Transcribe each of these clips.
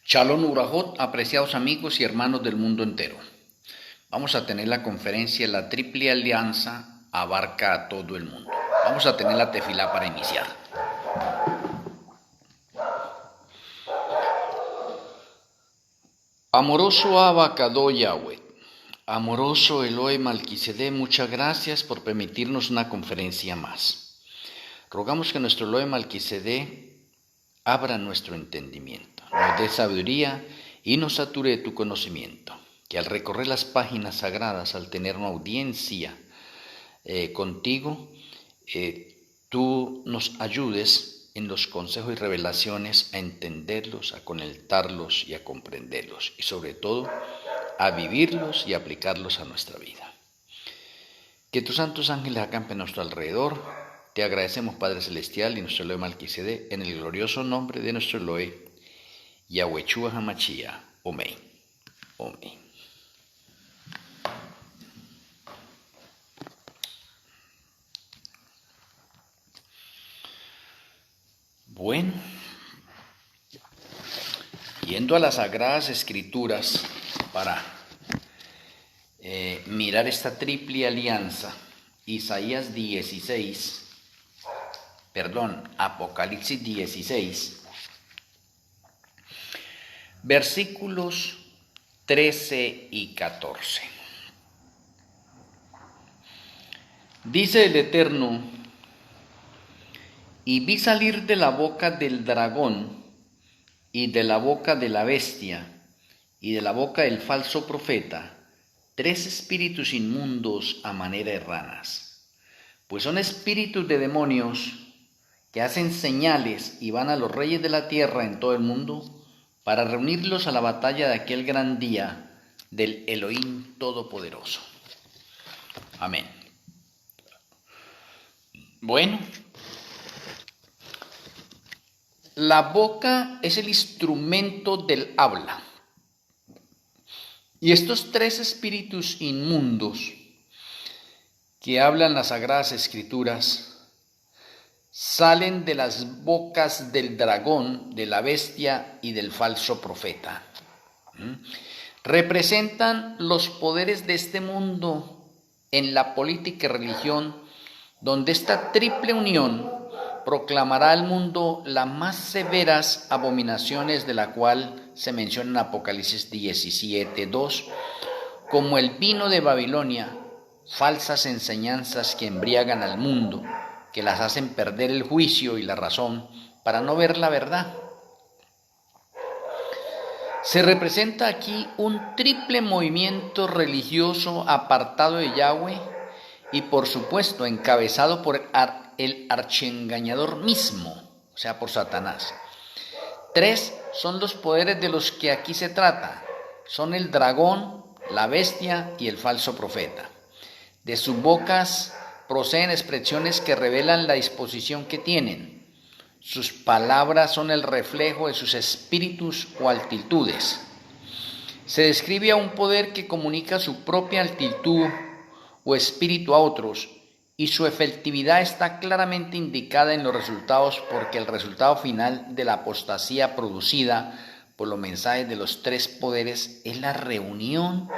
Shalom Urajot, apreciados amigos y hermanos del mundo entero. Vamos a tener la conferencia La Triple Alianza abarca a todo el mundo. Vamos a tener la tefilá para iniciar. Amoroso Abacadó Yahweh, amoroso Elohe Malquisedé, muchas gracias por permitirnos una conferencia más. Rogamos que nuestro Elohe Malquisedé abra nuestro entendimiento, nos dé sabiduría y nos sature de tu conocimiento. Que al recorrer las páginas sagradas, al tener una audiencia contigo, tú nos ayudes en los consejos y revelaciones a entenderlos, a conectarlos y a comprenderlos. Y sobre todo, a vivirlos y aplicarlos a nuestra vida. Que tus santos ángeles acampen a nuestro alrededor. Te agradecemos, Padre Celestial, y nuestro Elohe Malquisedé, en el glorioso nombre de nuestro Elohe, Yahweh Hamashia. Amén. Amén. Bueno, yendo a las Sagradas Escrituras para mirar esta triple alianza, Apocalipsis 16, versículos 13 y 14. Dice el Eterno: y vi salir de la boca del dragón, y de la boca de la bestia, y de la boca del falso profeta, 3 espíritus inmundos a manera de ranas, pues son espíritus de demonios que hacen señales y van a los reyes de la tierra en todo el mundo para reunirlos a la batalla de aquel gran día del Elohim Todopoderoso. Amén. Bueno, la boca es el instrumento del habla. Y estos 3 espíritus inmundos que hablan las Sagradas Escrituras salen de las bocas del dragón, de la bestia y del falso profeta. Representan los poderes de este mundo en la política y religión, donde esta triple unión proclamará al mundo las más severas abominaciones, de la cual se menciona en Apocalipsis 17:2, como el vino de Babilonia, falsas enseñanzas que embriagan al mundo, que las hacen perder el juicio y la razón para no ver la verdad. Se representa aquí un triple movimiento religioso apartado de Yahweh y, por supuesto, encabezado por el archiengañador mismo, o sea, por Satanás. 3 son los poderes de los que aquí se trata. Son el dragón, la bestia y el falso profeta. De sus bocas proceden expresiones que revelan la disposición que tienen. Sus palabras son el reflejo de sus espíritus o altitudes. Se describe a un poder que comunica su propia altitud o espíritu a otros, y su efectividad está claramente indicada en los resultados, porque el resultado final de la apostasía producida por los mensajes de los 3 poderes es la reunión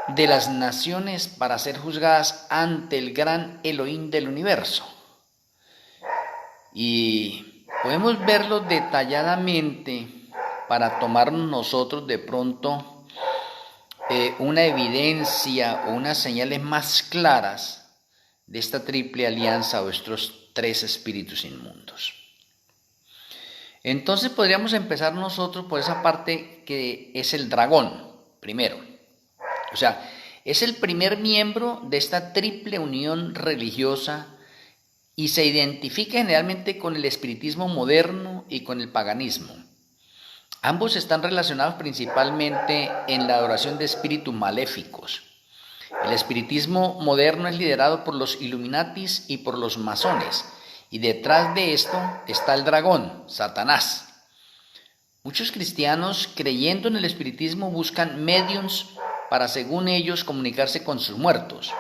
de las naciones para ser juzgadas ante el gran Elohim del universo. Y podemos verlo detalladamente para tomar nosotros de pronto una evidencia o unas señales más claras de esta triple alianza o estos 3 espíritus inmundos. Entonces podríamos empezar nosotros por esa parte que es el dragón, primero. O sea, es el primer miembro de esta triple unión religiosa y se identifica generalmente con el espiritismo moderno y con el paganismo. Ambos están relacionados principalmente en la adoración de espíritus maléficos. El espiritismo moderno es liderado por los Illuminatis y por los masones, y detrás de esto está el dragón, Satanás. Muchos cristianos, creyendo en el espiritismo, buscan mediums para, según ellos, comunicarse con sus muertos.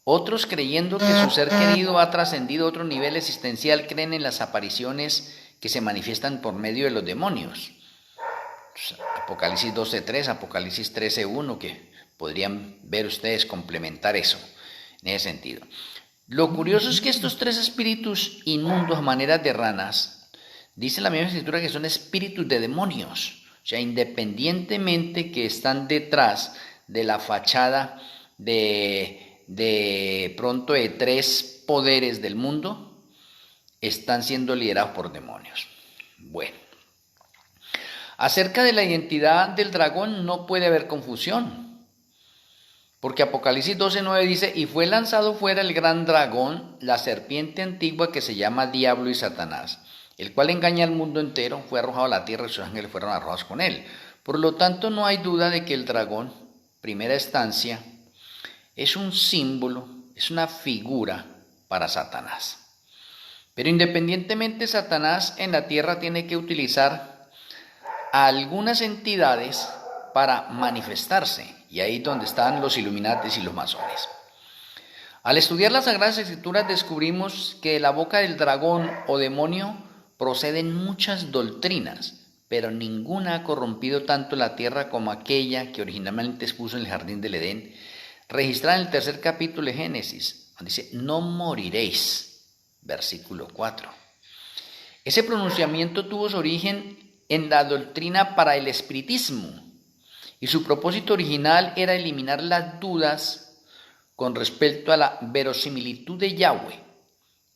Otros, creyendo que su ser querido ha trascendido a otro nivel existencial, creen en las apariciones que se manifiestan por medio de los demonios. Apocalipsis 12:3, Apocalipsis 13:1, que podrían ver ustedes complementar eso en ese sentido. Lo curioso es que estos tres espíritus inmundos a manera de ranas, dice la misma escritura que son espíritus de demonios, o sea, independientemente que están detrás de la fachada de pronto de tres poderes del mundo, están siendo liderados por demonios. Bueno, acerca de la identidad del dragón no puede haber confusión. Porque Apocalipsis 12:9 dice, y fue lanzado fuera el gran dragón, la serpiente antigua que se llama Diablo y Satanás, el cual engaña al mundo entero, fue arrojado a la tierra y sus ángeles fueron arrojados con él. Por lo tanto, no hay duda de que el dragón, primera instancia, es un símbolo, es una figura para Satanás. Pero independientemente, Satanás en la tierra tiene que utilizar a algunas entidades para manifestarse. Y ahí es donde están los Illuminatis y los masones. Al estudiar las Sagradas Escrituras descubrimos que de la boca del dragón o demonio proceden muchas doctrinas, pero ninguna ha corrompido tanto la tierra como aquella que originalmente expuso en el jardín del Edén, registrada en el 3er capítulo de Génesis, donde dice, no moriréis, versículo 4. Ese pronunciamiento tuvo su origen en la doctrina para el espiritismo, y su propósito original era eliminar las dudas con respecto a la verosimilitud de Yahweh.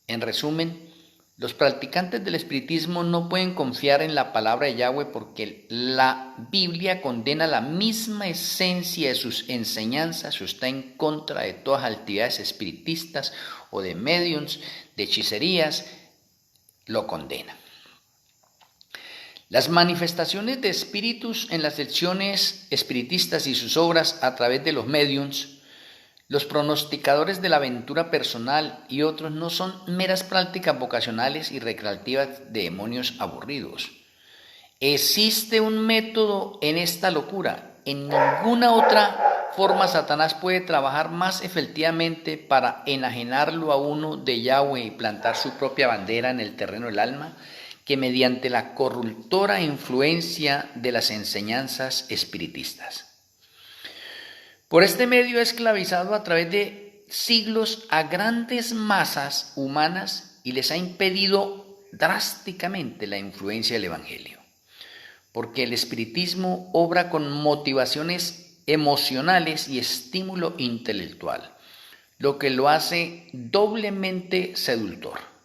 En resumen, los practicantes del espiritismo no pueden confiar en la palabra de Yahweh porque la Biblia condena la misma esencia de sus enseñanzas o está en contra de todas las actividades espiritistas o de mediums, de hechicerías, lo condena. Las manifestaciones de espíritus en las secciones espiritistas y sus obras a través de los mediums, los pronosticadores de la aventura personal y otros no son meras prácticas vocacionales y recreativas de demonios aburridos. Existe un método en esta locura. En ninguna otra forma Satanás puede trabajar más efectivamente para enajenarlo a uno de Yahweh y plantar su propia bandera en el terreno del alma que mediante la corruptora influencia de las enseñanzas espiritistas. Por este medio ha esclavizado a través de siglos a grandes masas humanas y les ha impedido drásticamente la influencia del Evangelio, porque el espiritismo obra con motivaciones emocionales y estímulo intelectual, lo que lo hace doblemente seductor.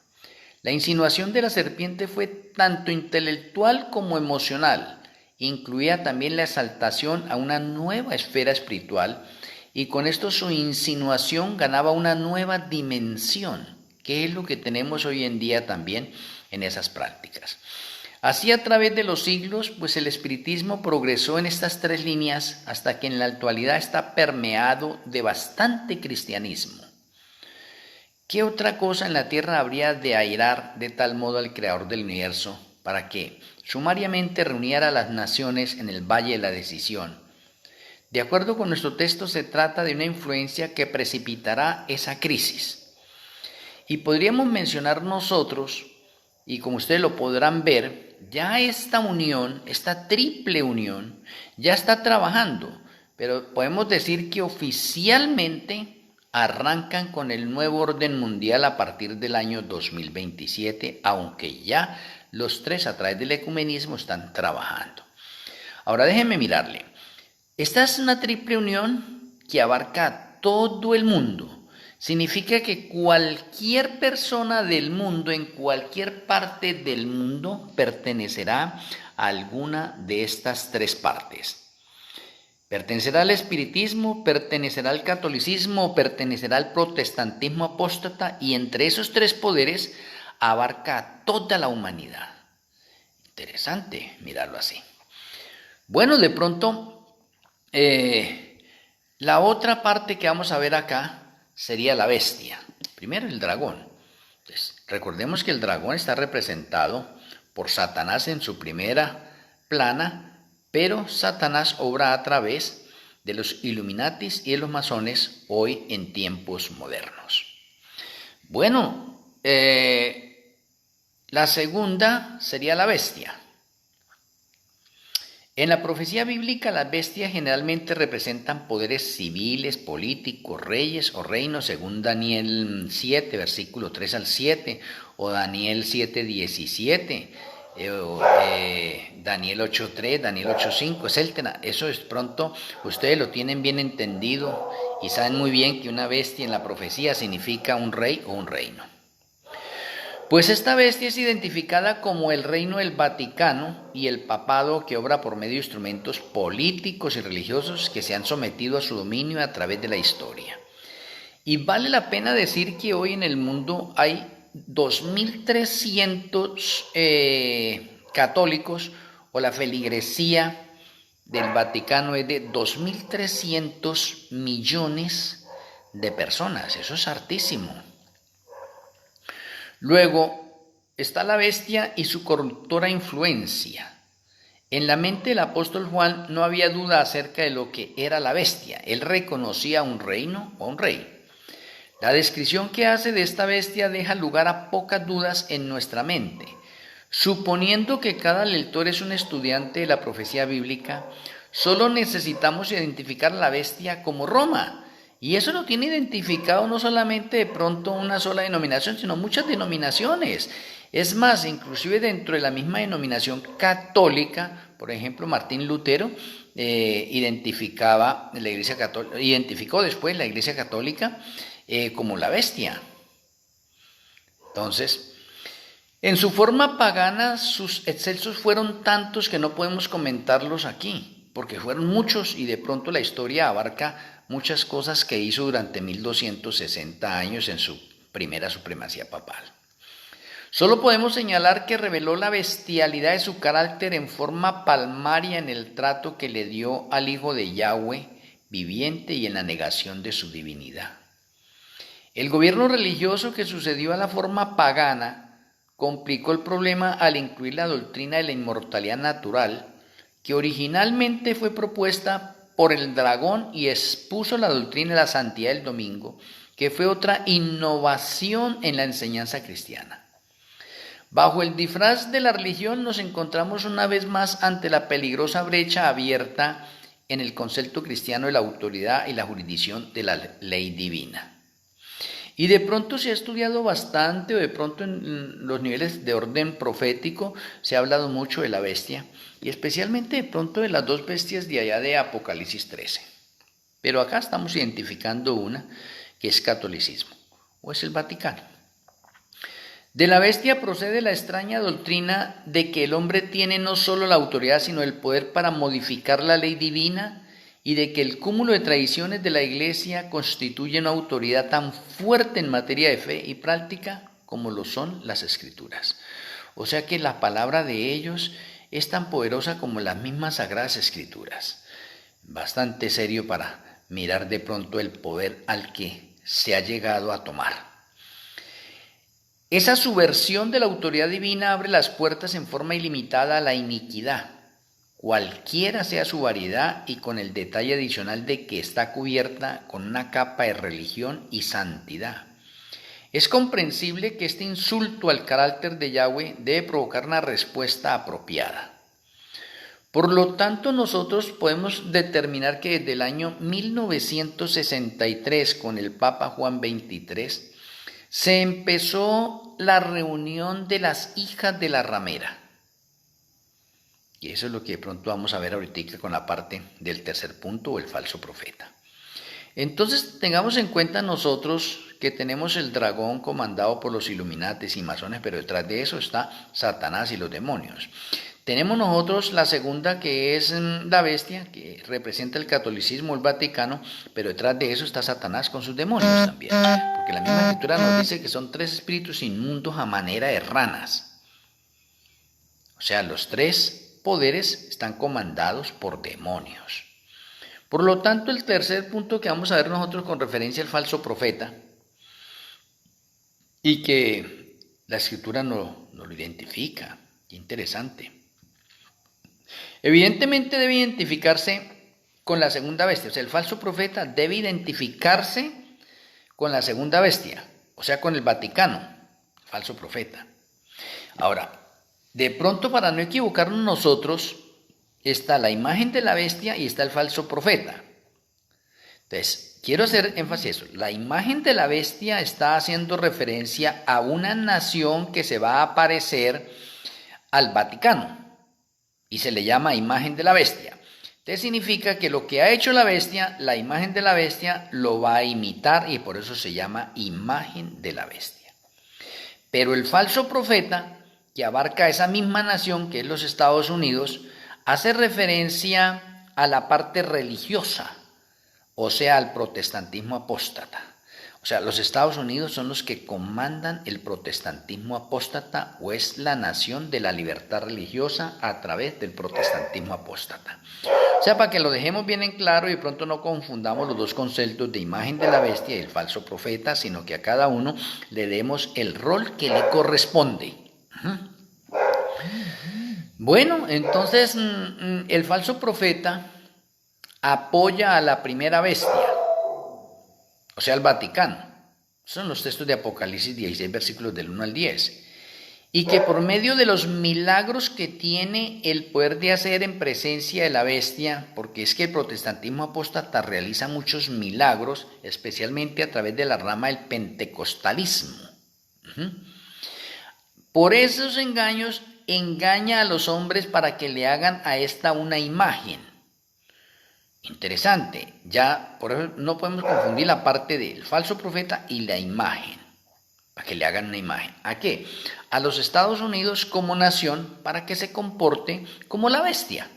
La insinuación de la serpiente fue tanto intelectual como emocional, incluía también la exaltación a una nueva esfera espiritual y con esto su insinuación ganaba una nueva dimensión, que es lo que tenemos hoy en día también en esas prácticas. Así a través de los siglos, pues el espiritismo progresó en estas tres líneas hasta que en la actualidad está permeado de bastante cristianismo. ¿Qué otra cosa en la tierra habría de airar de tal modo al Creador del universo para que sumariamente reuniera a las naciones en el Valle de la Decisión? De acuerdo con nuestro texto, se trata de una influencia que precipitará esa crisis. Y podríamos mencionar nosotros, y como ustedes lo podrán ver, ya esta unión, esta triple unión, ya está trabajando, pero podemos decir que oficialmente arrancan con el nuevo orden mundial a partir del año 2027, aunque ya los tres a través del ecumenismo están trabajando. Ahora déjenme mirarle. Esta es una triple unión que abarca a todo el mundo. Significa que cualquier persona del mundo, en cualquier parte del mundo, pertenecerá a alguna de estas tres partes. Pertenecerá al espiritismo, pertenecerá al catolicismo, pertenecerá al protestantismo apóstata y entre esos tres poderes abarca a toda la humanidad. Interesante mirarlo así. Bueno, de pronto, la otra parte que vamos a ver acá sería la bestia. Primero el dragón. Entonces, recordemos que el dragón está representado por Satanás en su primera plana, pero Satanás obra a través de los Illuminatis y de los masones hoy en tiempos modernos. Bueno, la segunda sería la bestia. En la profecía bíblica, las bestias generalmente representan poderes civiles, políticos, reyes o reinos, según Daniel 7, versículo 3 al 7, o Daniel 7, 17, Daniel 8.3, Daniel 8.5, etc. Eso es pronto, ustedes lo tienen bien entendido y saben muy bien que una bestia en la profecía significa un rey o un reino. Pues esta bestia es identificada como el reino del Vaticano y el papado que obra por medio de instrumentos políticos y religiosos que se han sometido a su dominio a través de la historia. Y vale la pena decir que hoy en el mundo hay 2.300 católicos, o la feligresía del Vaticano es de 2.300 millones de personas. Eso es hartísimo. Luego está la bestia y su corruptora influencia. En la mente del apóstol Juan no había duda acerca de lo que era la bestia. Él reconocía un reino o un rey. La descripción que hace de esta bestia deja lugar a pocas dudas en nuestra mente. Suponiendo que cada lector es un estudiante de la profecía bíblica, solo necesitamos identificar a la bestia como Roma. Y eso lo tiene identificado no solamente de pronto una sola denominación, sino muchas denominaciones. Es más, inclusive dentro de la misma denominación católica, por ejemplo, Martín Lutero identificó después la Iglesia Católica como la bestia. Entonces, en su forma pagana, sus excesos fueron tantos que no podemos comentarlos aquí, porque fueron muchos y de pronto la historia abarca muchas cosas que hizo durante 1260 años en su primera supremacía papal. Solo podemos señalar que reveló la bestialidad de su carácter en forma palmaria en el trato que le dio al Hijo de Yahweh viviente y en la negación de su divinidad. El gobierno religioso que sucedió a la forma pagana complicó el problema al incluir la doctrina de la inmortalidad natural, que originalmente fue propuesta por el dragón y expuso la doctrina de la santidad del domingo, que fue otra innovación en la enseñanza cristiana. Bajo el disfraz de la religión nos encontramos una vez más ante la peligrosa brecha abierta en el concepto cristiano de la autoridad y la jurisdicción de la ley divina. Y de pronto se ha estudiado bastante, o de pronto en los niveles de orden profético se ha hablado mucho de la bestia, y especialmente de pronto de las dos bestias de allá de Apocalipsis 13. Pero acá estamos identificando una que es catolicismo, o es el Vaticano. De la bestia procede la extraña doctrina de que el hombre tiene no solo la autoridad, sino el poder para modificar la ley divina, y de que el cúmulo de tradiciones de la Iglesia constituye una autoridad tan fuerte en materia de fe y práctica como lo son las Escrituras. O sea que la palabra de ellos es tan poderosa como las mismas Sagradas Escrituras. Bastante serio para mirar de pronto el poder al que se ha llegado a tomar. Esa subversión de la autoridad divina abre las puertas en forma ilimitada a la iniquidad, cualquiera sea su variedad, y con el detalle adicional de que está cubierta con una capa de religión y santidad. Es comprensible que este insulto al carácter de Yahweh debe provocar una respuesta apropiada. Por lo tanto, nosotros podemos determinar que desde el año 1963, con el Papa Juan XXIII, se empezó la reunión de las hijas de la ramera. Y eso es lo que de pronto vamos a ver ahorita con la parte del tercer punto, o el falso profeta. Entonces tengamos en cuenta nosotros que tenemos el dragón comandado por los Illuminates y masones, pero detrás de eso está Satanás y los demonios. Tenemos nosotros la segunda, que es la bestia, que representa el catolicismo, el Vaticano, pero detrás de eso está Satanás con sus demonios también. Porque la misma Escritura nos dice que son tres espíritus inmundos a manera de ranas. O sea, los tres poderes están comandados por demonios. Por lo tanto, el tercer punto que vamos a ver nosotros con referencia al falso profeta, y que la Escritura no lo identifica, qué interesante. Evidentemente debe identificarse con la segunda bestia, o sea, el falso profeta debe identificarse con la segunda bestia, o sea, con el Vaticano, falso profeta. Ahora, de pronto, para no equivocarnos nosotros, está la imagen de la bestia y está el falso profeta. Entonces, quiero hacer énfasis en eso. La imagen de la bestia está haciendo referencia a una nación que se va a parecer al Vaticano y se le llama imagen de la bestia. Entonces significa que lo que ha hecho la bestia, la imagen de la bestia, lo va a imitar y por eso se llama imagen de la bestia. Pero el falso profeta, que abarca esa misma nación que es los Estados Unidos, hace referencia a la parte religiosa, o sea, al protestantismo apóstata. O sea, los Estados Unidos son los que comandan el protestantismo apóstata o es la nación de la libertad religiosa a través del protestantismo apóstata. O sea, para que lo dejemos bien en claro y pronto no confundamos los dos conceptos de imagen de la bestia y el falso profeta, sino que a cada uno le demos el rol que le corresponde. Bueno, entonces el falso profeta apoya a la primera bestia, o sea, el Vaticano. Son los textos de Apocalipsis 16, versículos del 1 al 10. Y que por medio de los milagros que tiene el poder de hacer en presencia de la bestia, porque es que el protestantismo apóstata realiza muchos milagros, especialmente a través de la rama del pentecostalismo. Por esos engaños engaña a los hombres para que le hagan a esta una imagen. Interesante, ya por eso no podemos confundir la parte del falso profeta y la imagen, para que le hagan una imagen. ¿A qué? A los Estados Unidos como nación para que se comporte como la bestia.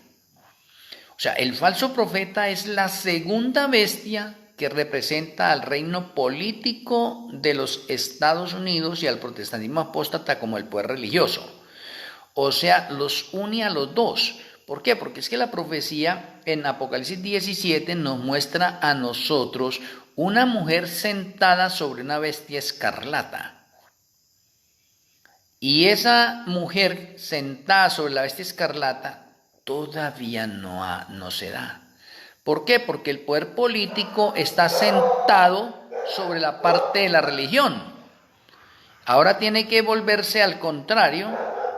O sea, el falso profeta es la segunda bestia que representa al reino político de los Estados Unidos y al protestantismo apóstata como el poder religioso. O sea, los une a los dos. ¿Por qué? Porque es que la profecía en Apocalipsis 17 nos muestra a nosotros una mujer sentada sobre una bestia escarlata. Y esa mujer sentada sobre la bestia escarlata todavía no se da. ¿Por qué? Porque el poder político está sentado sobre la parte de la religión. Ahora tiene que volverse al contrario.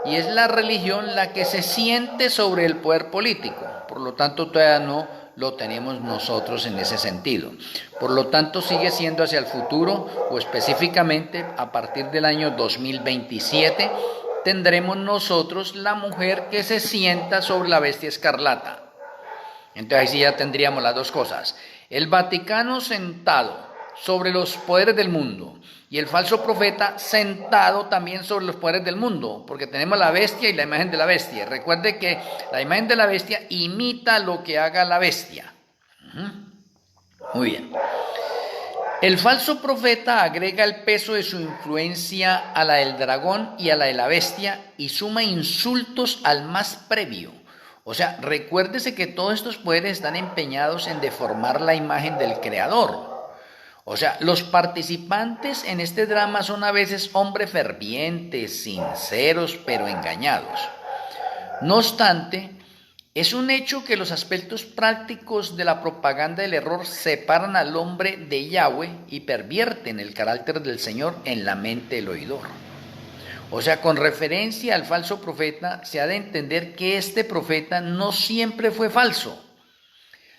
Y es la religión la que se siente sobre el poder político. Por lo tanto, todavía no lo tenemos nosotros en ese sentido. Por lo tanto, sigue siendo hacia el futuro, o específicamente a partir del año 2027, tendremos nosotros la mujer que se sienta sobre la bestia escarlata. Entonces ahí sí ya tendríamos las dos cosas. El Vaticano sentado sobre los poderes del mundo y el falso profeta sentado también sobre los poderes del mundo, porque tenemos la bestia y la imagen de la bestia. Recuerde que la imagen de la bestia imita lo que haga la bestia. Muy bien. El falso profeta agrega el peso de su influencia a la del dragón y a la de la bestia y suma insultos al más previo. O sea, recuérdese que todos estos poderes están empeñados en deformar la imagen del Creador. O sea, los participantes en este drama son a veces hombres fervientes, sinceros, pero engañados. No obstante, es un hecho que los aspectos prácticos de la propaganda del error separan al hombre de Yahweh y pervierten el carácter del Señor en la mente del oidor. O sea, con referencia al falso profeta, se ha de entender que este profeta no siempre fue falso.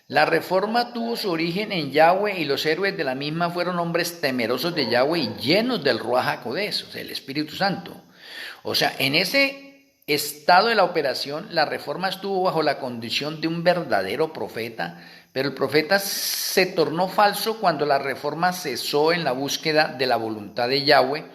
La reforma tuvo su origen en Yahweh y los héroes de la misma fueron hombres temerosos de Yahweh y llenos del Ruach HaKodesh, o sea, el Espíritu Santo. O sea, en ese estado de la operación, la reforma estuvo bajo la condición de un verdadero profeta, pero el profeta se tornó falso cuando la reforma cesó en la búsqueda de la voluntad de Yahweh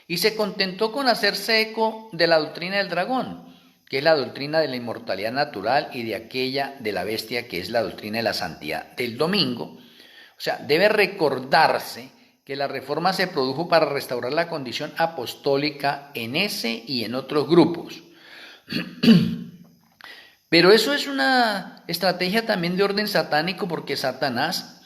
y se contentó con hacerse eco de la doctrina del dragón, que es la doctrina de la inmortalidad natural, y de aquella de la bestia, que es la doctrina de la santidad del domingo. O sea, debe recordarse que la reforma se produjo para restaurar la condición apostólica en ese y en otros grupos. Pero eso es una estrategia también de orden satánico, porque Satanás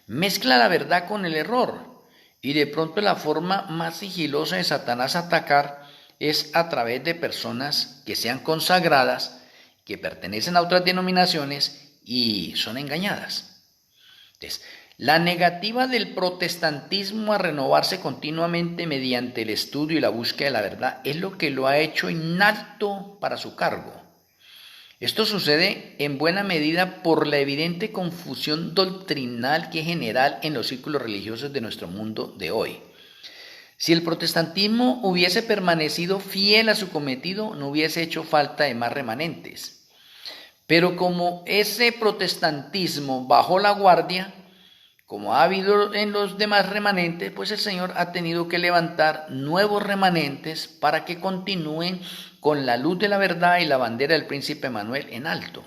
mezcla la verdad con el error, y de pronto la forma más sigilosa de Satanás atacar es a través de personas que sean consagradas, que pertenecen a otras denominaciones y son engañadas. Entonces, la negativa del protestantismo a renovarse continuamente mediante el estudio y la búsqueda de la verdad es lo que lo ha hecho inapto para su cargo. Esto sucede en buena medida por la evidente confusión doctrinal que es general en los círculos religiosos de nuestro mundo de hoy. Si el protestantismo hubiese permanecido fiel a su cometido, no hubiese hecho falta de más remanentes. Pero como ese protestantismo bajó la guardia, como ha habido en los demás remanentes, pues el Señor ha tenido que levantar nuevos remanentes para que continúen con la luz de la verdad y la bandera del príncipe Manuel en alto.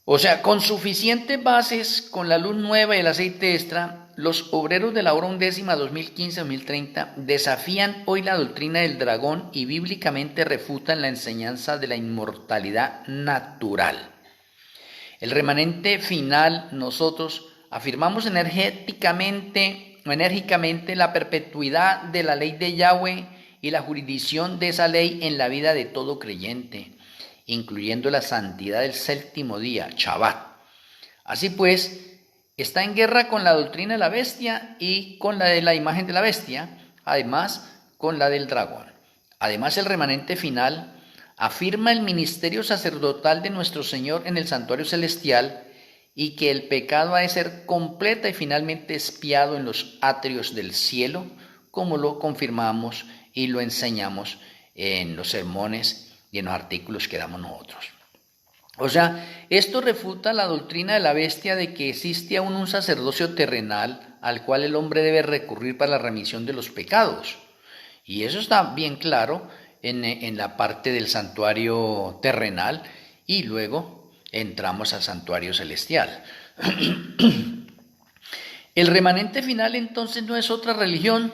O sea, con suficientes bases, con la luz nueva y el aceite extra, los obreros de la hora undécima 2015-2030 desafían hoy la doctrina del dragón y bíblicamente refutan la enseñanza de la inmortalidad natural. El remanente final, nosotros afirmamos enérgicamente la perpetuidad de la ley de Yahweh y la jurisdicción de esa ley en la vida de todo creyente, incluyendo la santidad del séptimo día, Shabbat. Así pues, está en guerra con la doctrina de la bestia y con la de la imagen de la bestia, además con la del dragón. Además, el remanente final afirma el ministerio sacerdotal de nuestro Señor en el santuario celestial y que el pecado ha de ser completa y finalmente expiado en los atrios del cielo, como lo confirmamos y lo enseñamos en los sermones y en los artículos que damos nosotros. O sea, esto refuta la doctrina de la bestia de que existe aún un sacerdocio terrenal al cual el hombre debe recurrir para la remisión de los pecados. Y eso está bien claro en la parte del santuario terrenal y luego entramos al santuario celestial. El remanente final entonces no es otra religión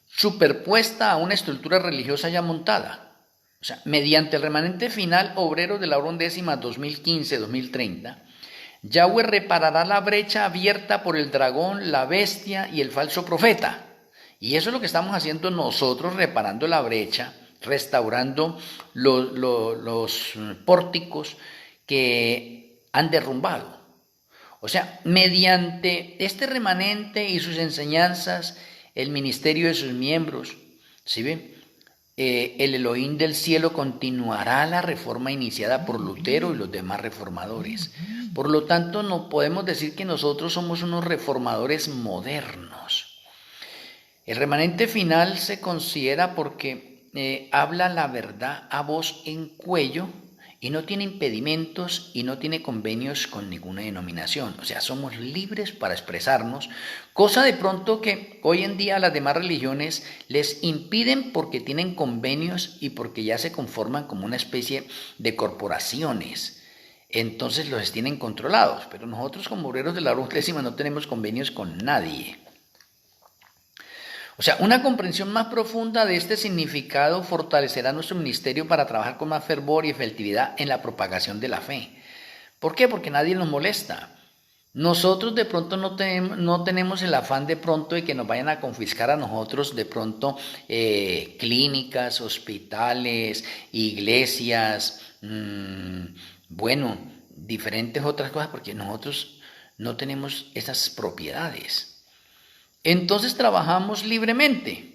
superpuesta a una estructura religiosa ya montada. O sea, mediante el remanente final obrero de la hora undécima 2015-2030, Yahweh reparará la brecha abierta por el dragón, la bestia y el falso profeta. Y eso es lo que estamos haciendo nosotros, reparando la brecha, restaurando los pórticos que han derrumbado. O sea, mediante este remanente y sus enseñanzas, el ministerio de sus miembros, ¿sí ven? El Elohim del cielo continuará la reforma iniciada por Lutero y los demás reformadores. Por lo tanto, no podemos decir que nosotros somos unos reformadores modernos. El remanente final se considera porque habla la verdad a voz en cuello y no tiene impedimentos y no tiene convenios con ninguna denominación. O sea, somos libres para expresarnos, cosa de pronto que hoy en día a las demás religiones les impiden porque tienen convenios y porque ya se conforman como una especie de corporaciones. Entonces los tienen controlados, pero nosotros como obreros de la hora undécima no tenemos convenios con nadie. O sea, una comprensión más profunda de este significado fortalecerá nuestro ministerio para trabajar con más fervor y efectividad en la propagación de la fe. ¿Por qué? Porque nadie nos molesta. Nosotros de pronto no tenemos el afán de pronto de que nos vayan a confiscar a nosotros de pronto clínicas, hospitales, iglesias, diferentes otras cosas, porque nosotros no tenemos esas propiedades. Entonces trabajamos libremente.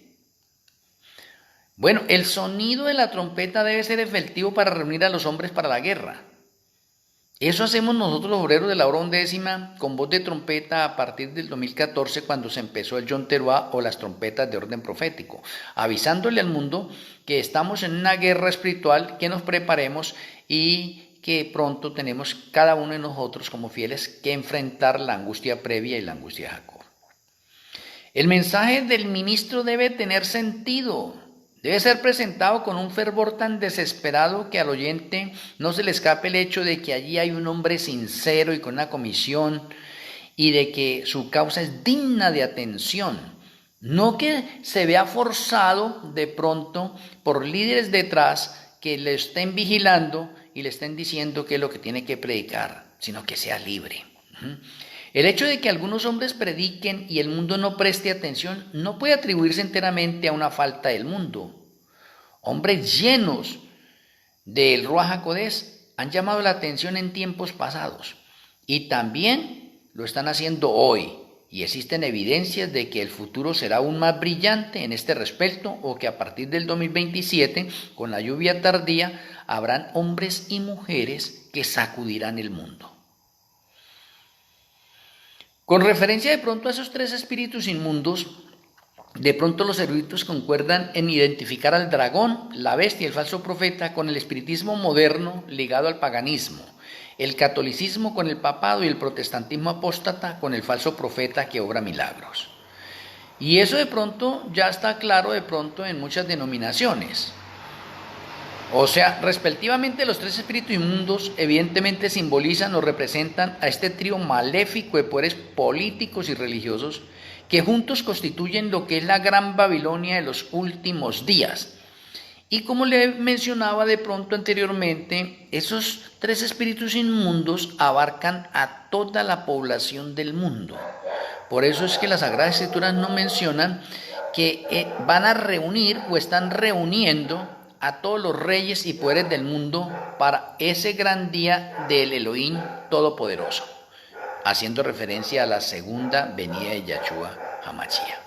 Bueno, el sonido de la trompeta debe ser efectivo para reunir a los hombres para la guerra. Eso hacemos nosotros los obreros de la hora undécima con voz de trompeta a partir del 2014 cuando se empezó el Yom Teruah o las trompetas de orden profético, avisándole al mundo que estamos en una guerra espiritual, que nos preparemos y que pronto tenemos cada uno de nosotros como fieles que enfrentar la angustia previa y la angustia de Jacob. El mensaje del ministro debe tener sentido, debe ser presentado con un fervor tan desesperado que al oyente no se le escape el hecho de que allí hay un hombre sincero y con una comisión y de que su causa es digna de atención, no que se vea forzado de pronto por líderes detrás que le estén vigilando y le estén diciendo qué es lo que tiene que predicar, sino que sea libre. El hecho de que algunos hombres prediquen y el mundo no preste atención no puede atribuirse enteramente a una falta del mundo. Hombres llenos del Ruach HaKodesh han llamado la atención en tiempos pasados y también lo están haciendo hoy. y existen evidencias de que el futuro será aún más brillante en este respecto, o que a partir del 2027, con la lluvia tardía, habrán hombres y mujeres que sacudirán el mundo. Con referencia de pronto a esos tres espíritus inmundos, de pronto los eruditos concuerdan en identificar al dragón, la bestia y el falso profeta con el espiritismo moderno ligado al paganismo, el catolicismo con el papado y el protestantismo apóstata con el falso profeta que obra milagros. Y eso de pronto ya está claro de pronto en muchas denominaciones. O sea, respectivamente los tres espíritus inmundos evidentemente simbolizan o representan a este trío maléfico de poderes políticos y religiosos que juntos constituyen lo que es la Gran Babilonia de los últimos días. Y como le mencionaba de pronto anteriormente, esos tres espíritus inmundos abarcan a toda la población del mundo. Por eso es que las Sagradas Escrituras no mencionan que van a reunir o están reuniendo a todos los reyes y poderes del mundo para ese gran día del Elohim Todopoderoso, haciendo referencia a la segunda venida de Yahshua HaMashiach.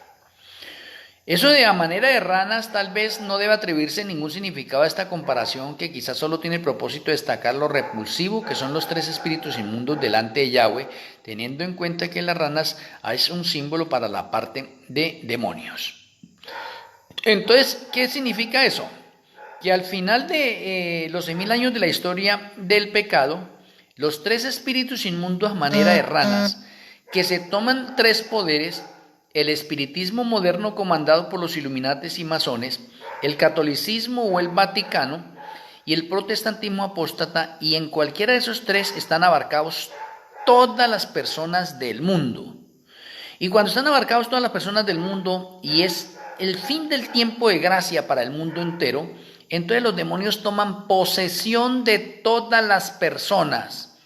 Eso de a manera de ranas tal vez no debe atribuirse ningún significado a esta comparación, que quizás solo tiene el propósito de destacar lo repulsivo que son los tres espíritus inmundos delante de Yahweh, teniendo en cuenta que las ranas es un símbolo para la parte de demonios. Entonces, ¿qué significa eso? Que al final de los 6.000 años de la historia del pecado, los tres espíritus inmundos a manera de ranas, que se toman tres poderes, el espiritismo moderno comandado por los Illuminates y masones, el catolicismo o el Vaticano y el protestantismo apóstata, y en cualquiera de esos tres están abarcados todas las personas del mundo. Y cuando están abarcados todas las personas del mundo y es el fin del tiempo de gracia para el mundo entero, entonces los demonios toman posesión de todas las personas.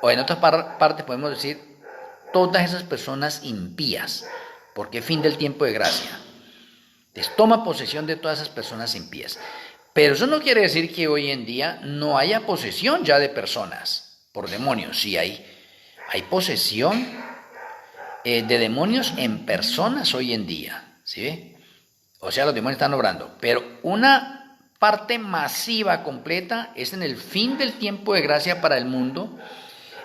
O en otras partes podemos decir, todas esas personas impías, porque fin del tiempo de gracia. Entonces toma posesión de todas esas personas impías. Pero eso no quiere decir que hoy en día no haya posesión ya de personas por demonios. Sí, hay posesión de demonios en personas hoy en día, ¿sí ve? O sea, los demonios están obrando, pero una parte masiva, completa, es en el fin del tiempo de gracia para el mundo.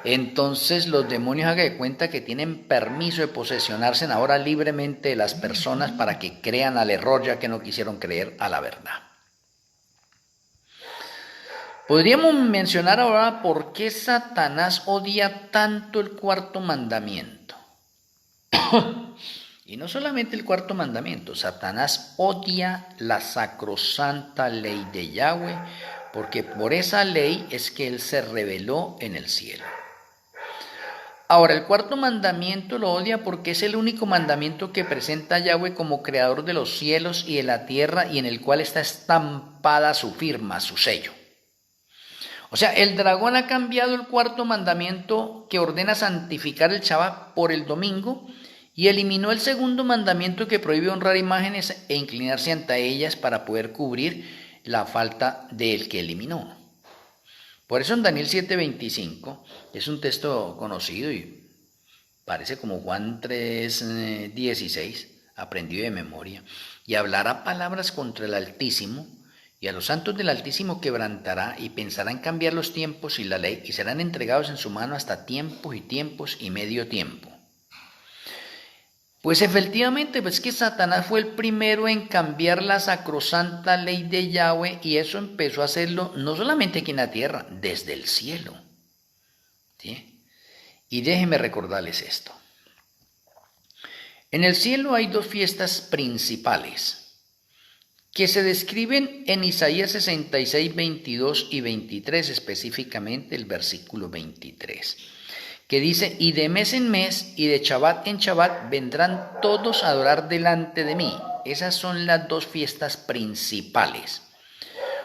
Entonces los demonios hagan de cuenta que tienen permiso de posesionarse ahora libremente de las personas para que crean al error, ya que no quisieron creer a la verdad. Podríamos mencionar ahora por qué Satanás odia tanto el cuarto mandamiento. Y no solamente el cuarto mandamiento, Satanás odia la sacrosanta ley de Yahweh, porque por esa ley es que él se reveló en el cielo. Ahora, el cuarto mandamiento lo odia porque es el único mandamiento que presenta a Yahweh como creador de los cielos y de la tierra, y en el cual está estampada su firma, su sello. O sea, el dragón ha cambiado el cuarto mandamiento que ordena santificar el Shabbat por el domingo, y eliminó el segundo mandamiento que prohíbe honrar imágenes e inclinarse ante ellas para poder cubrir la falta del que eliminó. Por eso en Daniel 7:25, es un texto conocido y parece como Juan 3:16, aprendido de memoria, y hablará palabras contra el Altísimo, y a los santos del Altísimo quebrantará, y pensará en cambiar los tiempos y la ley, y serán entregados en su mano hasta tiempos y medio tiempo. Pues efectivamente, pues que Satanás fue el primero en cambiar la sacrosanta ley de Yahweh, y eso empezó a hacerlo no solamente aquí en la tierra, desde el cielo. ¿Sí? Y déjenme recordarles esto. En el cielo hay dos fiestas principales que se describen en Isaías 66, 22 y 23, específicamente el versículo 23. Que dice, y de mes en mes y de Shabbat en Shabbat vendrán todos a adorar delante de mí. Esas son las dos fiestas principales.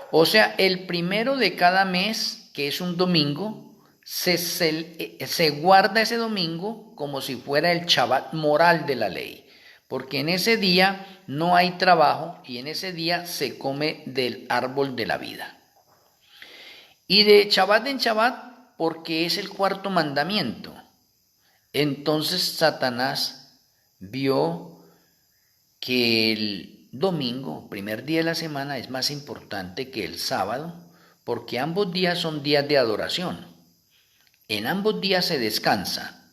O sea, el primero de cada mes, que es un domingo, se guarda ese domingo como si fuera el Shabbat moral de la ley. Porque en ese día no hay trabajo y en ese día se come del árbol de la vida. Y de Shabbat en Shabbat, porque es el cuarto mandamiento. Entonces Satanás vio que el domingo, primer día de la semana, es más importante que el sábado, porque ambos días son días de adoración. En ambos días se descansa,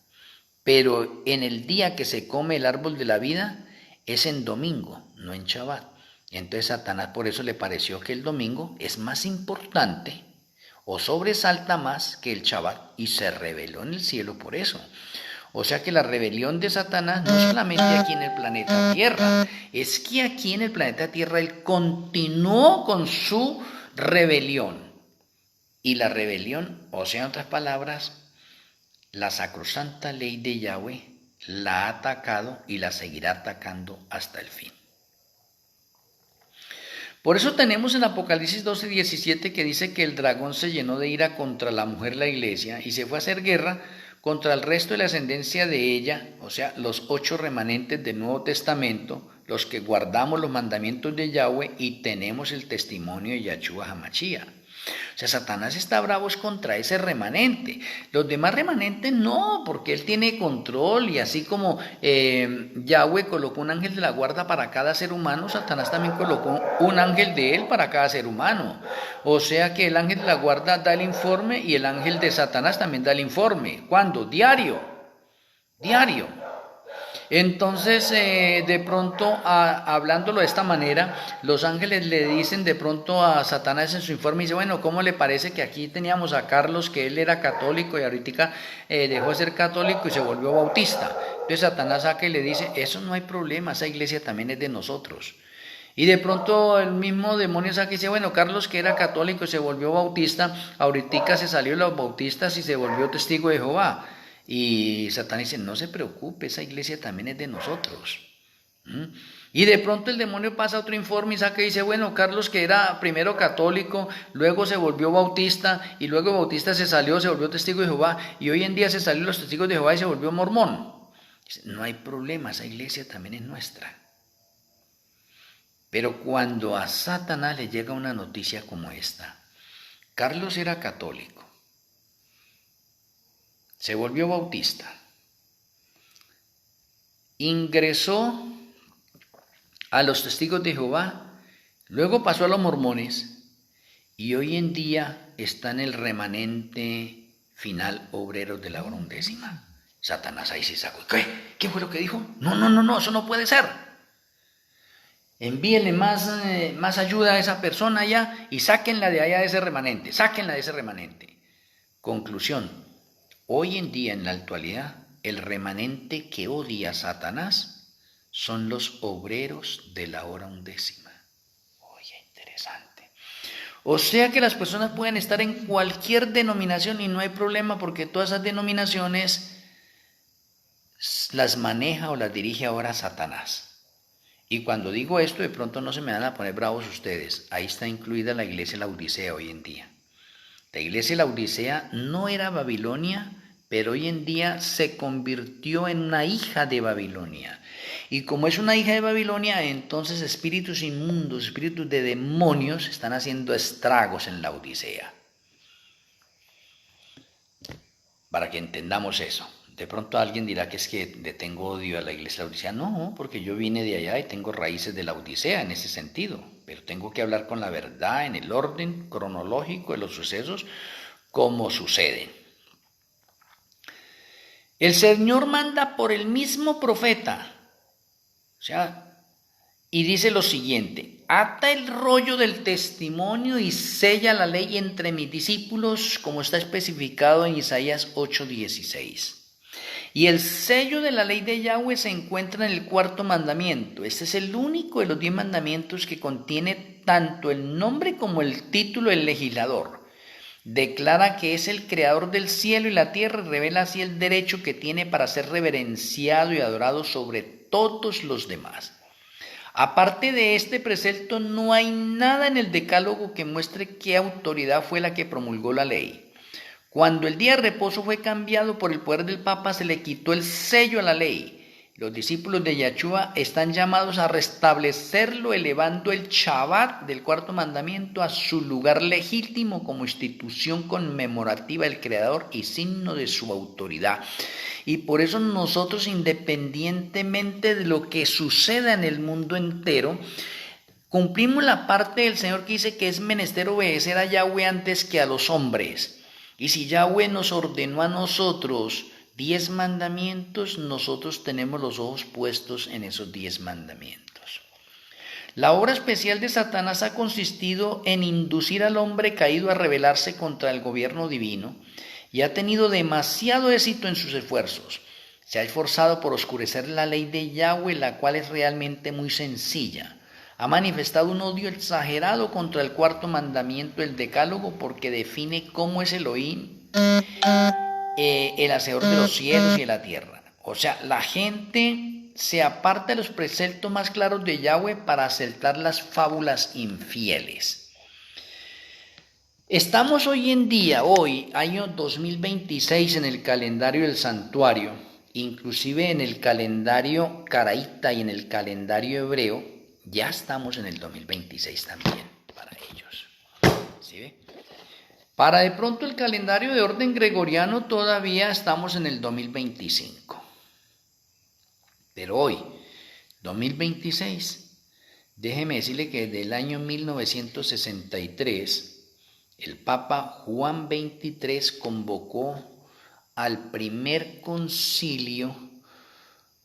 pero en el día que se come el árbol de la vida es en domingo, no en Shabbat. Entonces Satanás por eso le pareció que el domingo es más importante o sobresalta más que el Shabbat y se rebeló en el cielo por eso. O sea que la rebelión de Satanás no solamente aquí en el planeta Tierra, es que aquí en el planeta Tierra él continuó con su rebelión. Y la rebelión, o sea, en otras palabras, la sacrosanta ley de Yahweh la ha atacado y la seguirá atacando hasta el fin. Por eso tenemos en Apocalipsis 12:17 que dice que el dragón se llenó de ira contra la mujer, la iglesia, y se fue a hacer guerra contra el resto de la ascendencia de ella, o sea, los 8 remanentes del Nuevo Testamento, los que guardamos los mandamientos de Yahweh y tenemos el testimonio de Yahshua HaMashiach. O sea, Satanás está bravo contra ese remanente. Los demás remanentes no, porque él tiene control y así como Yahweh colocó un ángel de la guarda para cada ser humano, Satanás también colocó un ángel de él para cada ser humano. O sea que el ángel de la guarda da el informe y el ángel de Satanás también da el informe. ¿Cuándo? Diario. Entonces, de pronto, hablándolo de esta manera, los ángeles le dicen de pronto a Satanás en su informe, y dice, bueno, ¿cómo le parece que aquí teníamos a Carlos, que él era católico y ahorita dejó de ser católico y se volvió bautista? Entonces Satanás saca y le dice, eso no hay problema, esa iglesia también es de nosotros. Y de pronto el mismo demonio saca y dice, bueno, Carlos que era católico y se volvió bautista, ahorita se salió de los bautistas y se volvió testigo de Jehová. Y Satanás dice, no se preocupe, esa iglesia también es de nosotros. Y de pronto el demonio pasa otro informe y saca y dice, bueno, Carlos que era primero católico, luego se volvió bautista, y luego bautista se salió, se volvió testigo de Jehová, y hoy en día se salió los testigos de Jehová y se volvió mormón. Dice, no hay problema, esa iglesia también es nuestra. Pero cuando a Satanás le llega una noticia como esta, Carlos era católico, se volvió bautista, ingresó a los testigos de Jehová, luego pasó a los mormones y hoy en día está en el remanente final obrero de la hora undécima. Satanás ahí se sacó. ¿Qué? ¿Qué fue lo que dijo? No, eso no puede ser. Envíenle más ayuda a esa persona allá y sáquenla de allá de ese remanente, Conclusión. Hoy en día, en la actualidad, el remanente que odia a Satanás son los obreros de la hora undécima. Oye, interesante. O sea que las personas pueden estar en cualquier denominación y no hay problema porque todas esas denominaciones las maneja o las dirige ahora Satanás. Y cuando digo esto, de pronto no se me van a poner bravos ustedes. Ahí está incluida la iglesia de la Odisea hoy en día. La iglesia de la Odisea no era Babilonia, pero hoy en día se convirtió en una hija de Babilonia. Y como es una hija de Babilonia, entonces espíritus inmundos, espíritus de demonios están haciendo estragos en la Odisea. Para que entendamos eso. De pronto alguien dirá que es que le tengo odio a la iglesia de la Odisea. No, porque yo vine de allá y tengo raíces de la Odisea en ese sentido. Pero tengo que hablar con la verdad en el orden cronológico de los sucesos como suceden. El Señor manda por el mismo profeta, y dice lo siguiente, ata el rollo del testimonio y sella la ley entre mis discípulos, como está especificado en Isaías 8:16. Y el sello de la ley de Yahweh se encuentra en el 4.º mandamiento. Este es el único de los 10 mandamientos que contiene tanto el nombre como el título del legislador. Declara que es el creador del cielo y la tierra y revela así el derecho que tiene para ser reverenciado y adorado sobre todos los demás. Aparte de este precepto, no hay nada en el decálogo que muestre qué autoridad fue la que promulgó la ley. Cuando el día de reposo fue cambiado por el poder del Papa, se le quitó el sello a la ley. los discípulos de Yahshua están llamados a restablecerlo, elevando el Shabbat del cuarto mandamiento a su lugar legítimo como institución conmemorativa del Creador y signo de su autoridad. Y por eso nosotros, independientemente de lo que suceda en el mundo entero, cumplimos la parte del Señor que dice que es menester obedecer a Yahweh antes que a los hombres. Y si Yahweh nos ordenó a nosotros 10 mandamientos, nosotros tenemos los ojos puestos en esos 10 mandamientos. La obra especial de Satanás ha consistido en inducir al hombre caído a rebelarse contra el gobierno divino y ha tenido demasiado éxito en sus esfuerzos. Se ha esforzado por oscurecer la ley de Yahweh, la cual es realmente muy sencilla. Ha manifestado un odio exagerado contra el cuarto mandamiento, el decálogo, porque define cómo es Elohim, el hacedor de los cielos y de la tierra. O sea, la gente se aparta de los preceptos más claros de Yahweh para aceptar las fábulas infieles. Estamos hoy en día, año 2026, en el calendario del santuario, inclusive en el calendario caraíta y en el calendario hebreo, ya estamos en el 2026 también para ellos. ¿Sí ve? Para de pronto el calendario de orden gregoriano todavía estamos en el 2025. Pero hoy, 2026, déjeme decirle que desde el año 1963, el Papa Juan XXIII convocó al primer concilio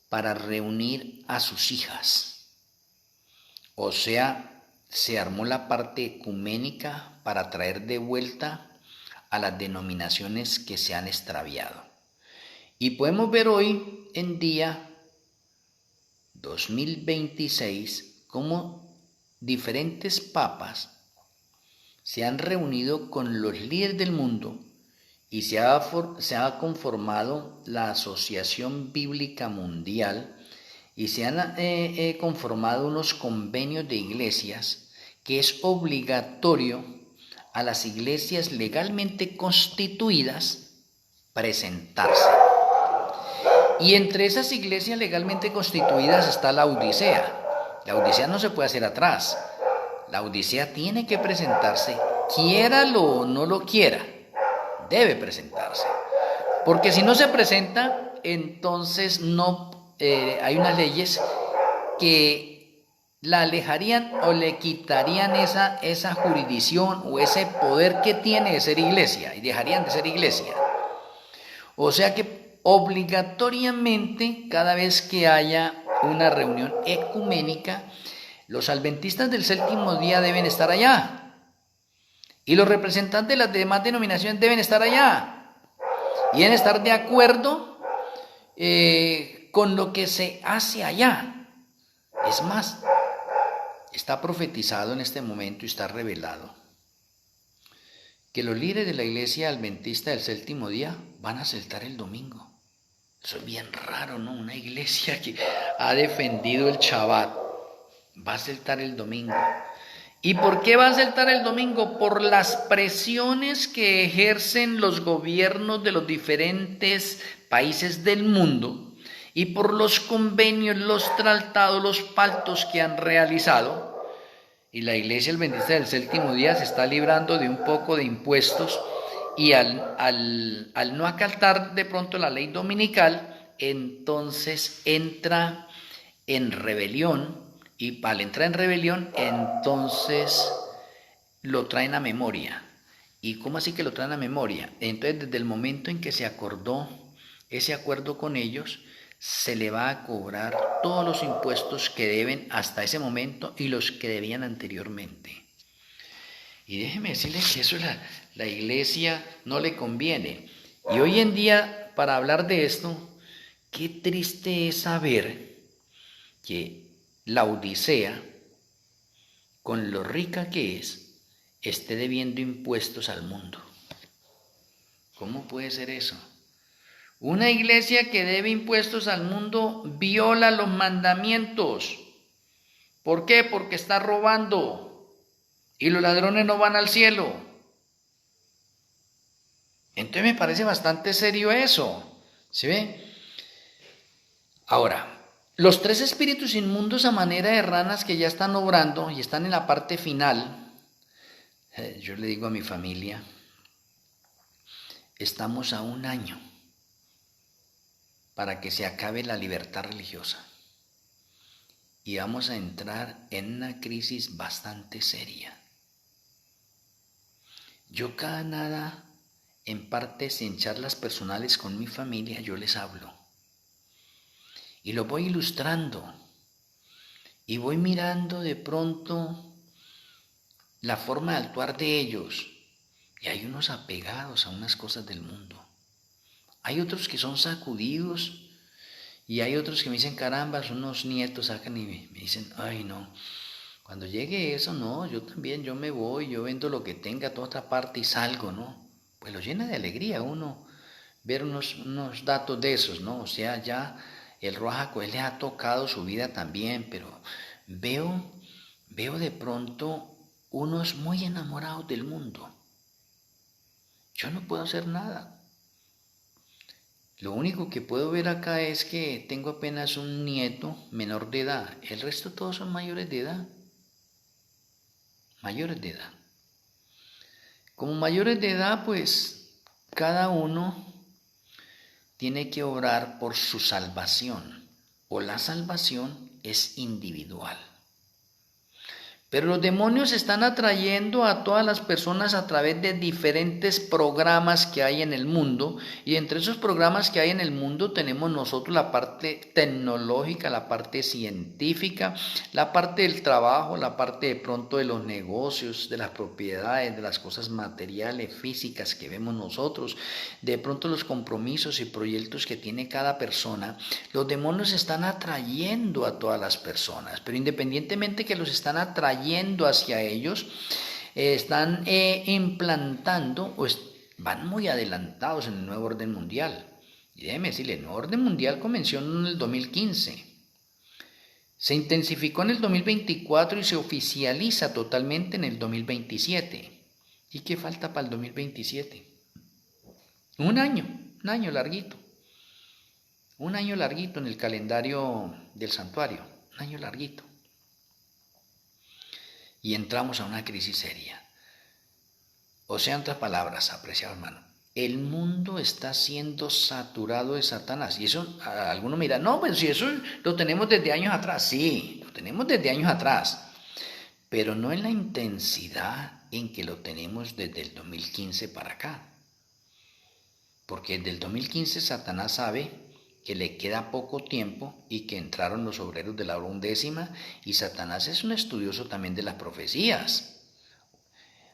para reunir a sus hijas. O sea, se armó la parte ecuménica para traer de vuelta a las denominaciones que se han extraviado. Y podemos ver hoy en día, 2026, cómo diferentes papas se han reunido con los líderes del mundo y se ha conformado la Asociación Bíblica Mundial y se han conformado unos convenios de iglesias que es obligatorio a las iglesias legalmente constituidas presentarse. Y entre esas iglesias legalmente constituidas está la Odisea. La Odisea no se puede hacer atrás. La Odisea tiene que presentarse, quiéralo o no lo quiera, debe presentarse. Porque si no se presenta, entonces no hay unas leyes que la alejarían o le quitarían esa jurisdicción o ese poder que tiene de ser iglesia y dejarían de ser iglesia. O sea que obligatoriamente cada vez que haya una reunión ecuménica, los adventistas del séptimo día deben estar allá y los representantes de las demás denominaciones deben estar allá y deben estar de acuerdo con lo que se hace allá. Es más, está profetizado en este momento y está revelado que los líderes de la iglesia adventista del séptimo día van a celtar el domingo. Eso es bien raro, ¿no? Una iglesia que ha defendido el Shabbat va a celtar el domingo. ¿Y por qué va a celtar el domingo? Por las presiones que ejercen los gobiernos de los diferentes países del mundo y por los convenios, los tratados, los pactos que han realizado. Y la iglesia adventista del séptimo día se está librando de un poco de impuestos y al no acatar de pronto la ley dominical, entonces entra en rebelión. Y al entrar en rebelión, entonces lo traen a memoria. ¿Y cómo así que lo traen a memoria? Entonces, desde el momento en que se acordó ese acuerdo con ellos, se le va a cobrar todos los impuestos que deben hasta ese momento y los que debían anteriormente. Y déjeme decirle que eso la iglesia no le conviene. Y hoy en día, para hablar de esto, qué triste es saber que la Odisea, con lo rica que es, esté debiendo impuestos al mundo. ¿Cómo puede ser eso? Una iglesia que debe impuestos al mundo viola los mandamientos. ¿Por qué? Porque está robando y los ladrones no van al cielo. Entonces me parece bastante serio eso. ¿Sí ve? Ahora, Los tres espíritus inmundos a manera de ranas que ya están obrando y están en la parte final, yo le digo a mi familia, estamos a 1 año para que se acabe la libertad religiosa y vamos a entrar en una crisis bastante seria. Yo cada nada, en partes, en charlas personales con mi familia, yo les hablo y lo voy ilustrando y voy mirando de pronto la forma de actuar de ellos. Y hay unos apegados a unas cosas del mundo. Hay otros que son sacudidos y hay otros que me dicen, caramba, unos nietos sacan y me dicen, ay no, cuando llegue eso, no, yo también, yo me voy, yo vendo lo que tenga a toda otra parte y salgo, ¿no? Pues lo llena de alegría uno ver unos datos de esos, ¿no? O sea, ya el Ruach HaKodesh le ha tocado su vida también, pero veo de pronto unos muy enamorados del mundo. Yo no puedo hacer nada. Lo único que puedo ver acá es que tengo apenas un nieto menor de edad. El resto todos son mayores de edad. Mayores de edad. Como mayores de edad, pues cada uno tiene que obrar por su salvación. O la salvación es individual. Pero los demonios están atrayendo a todas las personas a través de diferentes programas que hay en el mundo. Y entre esos programas que hay en el mundo tenemos nosotros la parte tecnológica, la parte científica, la parte del trabajo, la parte de pronto de los negocios, de las propiedades, de las cosas materiales, físicas que vemos nosotros, de pronto los compromisos y proyectos que tiene cada persona. Los demonios están atrayendo a todas las personas, pero independientemente que los están atrayendo hacia ellos, están implantando o van muy adelantados en el nuevo orden mundial. Y déjeme decirle, el nuevo orden mundial comenzó en el 2015, se intensificó en el 2024 y se oficializa totalmente en el 2027. ¿Y qué falta para el 2027? Un año larguito. Un año larguito en el calendario del santuario, un año larguito. Y entramos a una crisis seria. O sea, en otras palabras, apreciado hermano, el mundo está siendo saturado de Satanás. Y eso, algunos me dirán, no, pues si eso lo tenemos desde años atrás. Sí, lo tenemos desde años atrás. Pero no en la intensidad en que lo tenemos desde el 2015 para acá. Porque desde el 2015 Satanás sabe que le queda poco tiempo y que entraron los obreros de la hora undécima, y Satanás es un estudioso también de las profecías.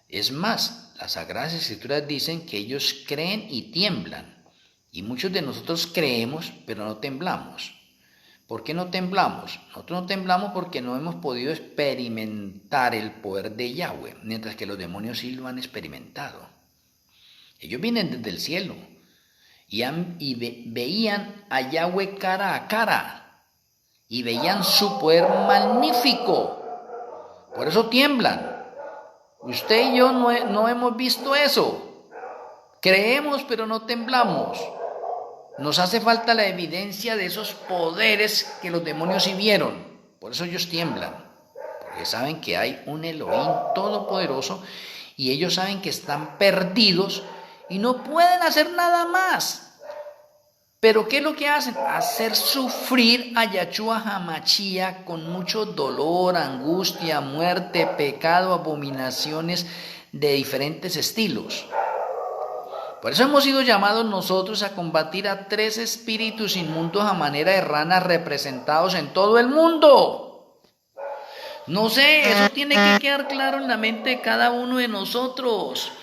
Es más, las Sagradas Escrituras dicen que ellos creen y tiemblan, y muchos de nosotros creemos, pero no temblamos. ¿Por qué no temblamos? Nosotros no temblamos porque no hemos podido experimentar el poder de Yahweh, mientras que los demonios sí lo han experimentado. Ellos vienen desde el cielo y veían a Yahweh cara a cara y veían su poder magnífico. Por eso tiemblan. Usted y yo no hemos visto eso. Creemos pero no temblamos. Nos hace falta la evidencia de esos poderes que los demonios sí vieron. Por eso ellos tiemblan. Porque saben que hay un Elohim todopoderoso y ellos saben que están perdidos y no pueden hacer nada más. Pero ¿qué es lo que hacen? Hacer sufrir a Yahshua HaMashiach con mucho dolor, angustia, muerte, pecado, abominaciones de diferentes estilos. Por eso hemos sido llamados nosotros a combatir a 3 espíritus inmundos a manera de ranas representados en todo el mundo. No sé, eso tiene que quedar claro en la mente de cada uno de nosotros.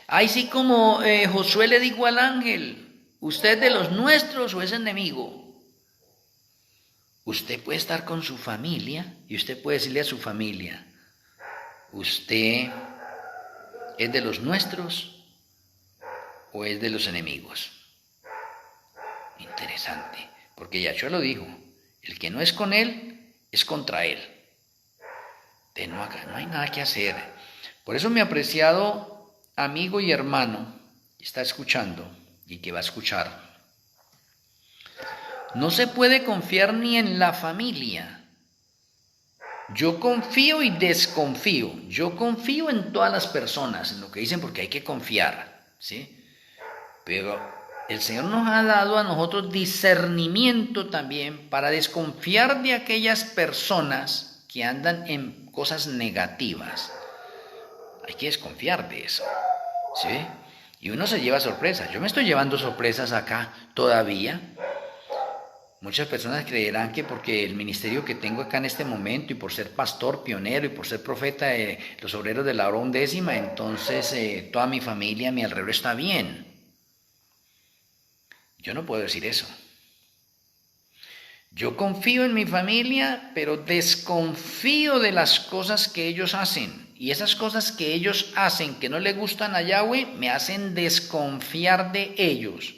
Ahí sí, como Josué le dijo al ángel, ¿usted es de los nuestros o es enemigo? Usted puede estar con su familia y usted puede decirle a su familia, ¿usted es de los nuestros o es de los enemigos? Interesante, porque Yahshua lo dijo, el que no es con él es contra él. No hay nada que hacer. Por eso mi apreciado amigo y hermano que está escuchando y que va a escuchar, No se puede confiar ni en la familia. Yo confío y desconfío. Yo confío en todas las personas, en lo que dicen, porque hay que confiar, ¿sí? Pero el Señor nos ha dado a nosotros discernimiento también para desconfiar de aquellas personas que andan en cosas negativas. Hay que desconfiar de eso, ¿sí? Y uno se lleva sorpresas. Yo me estoy llevando sorpresas acá todavía. Muchas personas creerán que porque el ministerio que tengo acá en este momento y por ser pastor pionero y por ser profeta de los obreros de la hora undécima, entonces toda mi familia a mi alrededor está bien. Yo no puedo decir eso. Yo confío en mi familia, pero desconfío de las cosas que ellos hacen. Y esas cosas que ellos hacen que no le gustan a Yahweh me hacen desconfiar de ellos.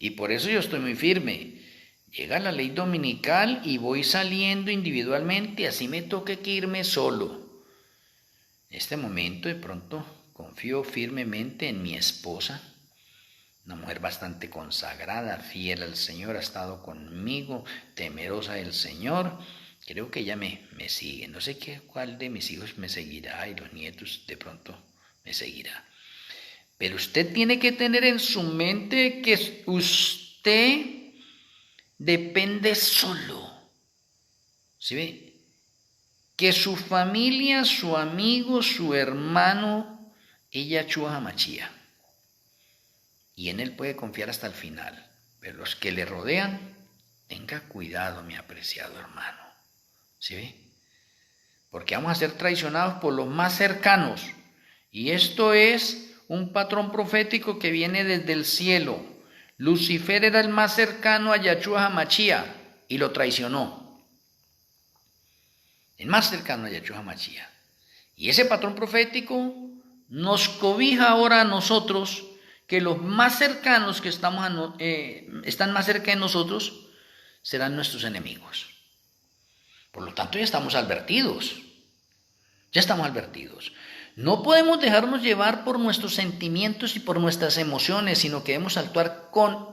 Y por eso yo estoy muy firme. Llega la ley dominical y voy saliendo individualmente, así me toque que irme solo. En este momento de pronto confío firmemente en mi esposa, una mujer bastante consagrada, fiel al Señor, ha estado conmigo, temerosa del Señor. Creo que ella me sigue. No sé cuál de mis hijos me seguirá y los nietos de pronto me seguirá. Pero usted tiene que tener en su mente que usted depende solo. ¿Sí ve? Que su familia, su amigo, su hermano, ella Yahshua HaMashiach. Y en él puede confiar hasta el final. Pero los que le rodean, tenga cuidado, mi apreciado hermano. ¿Sí ve? Porque vamos a ser traicionados por los más cercanos. Y esto es un patrón profético que viene desde el cielo. Lucifer era el más cercano a Yahshua HaMashiach y lo traicionó. El más cercano a Yahshua HaMashiach. Y ese patrón profético nos cobija ahora a nosotros, que los más cercanos que están más cerca de nosotros serán nuestros enemigos. Por lo tanto, ya estamos advertidos. Ya estamos advertidos. No podemos dejarnos llevar por nuestros sentimientos y por nuestras emociones, sino que debemos actuar con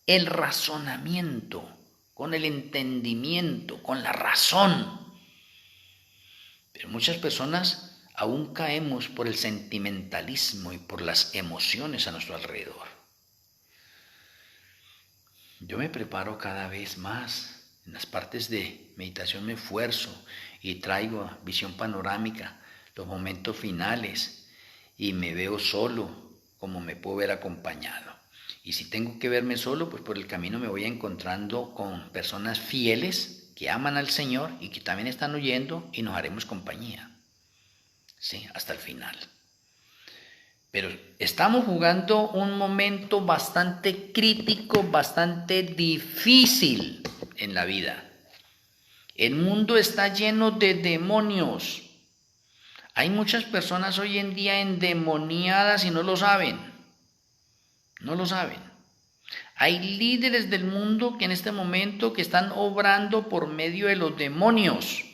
el razonamiento, con el entendimiento, con la razón. Pero muchas personas aún caemos por el sentimentalismo y por las emociones a nuestro alrededor. Yo me preparo cada vez más. En las partes de meditación me esfuerzo y traigo visión panorámica, los momentos finales, y me veo solo como me puedo ver acompañado. Y si tengo que verme solo, pues por el camino me voy encontrando con personas fieles que aman al Señor y que también están oyendo, y nos haremos compañía. Sí, hasta el final. Pero estamos jugando un momento bastante crítico, bastante difícil en la vida. El mundo está lleno de demonios. Hay muchas personas hoy en día endemoniadas y no lo saben. No lo saben. Hay líderes del mundo que en este momento que están obrando por medio de los demonios.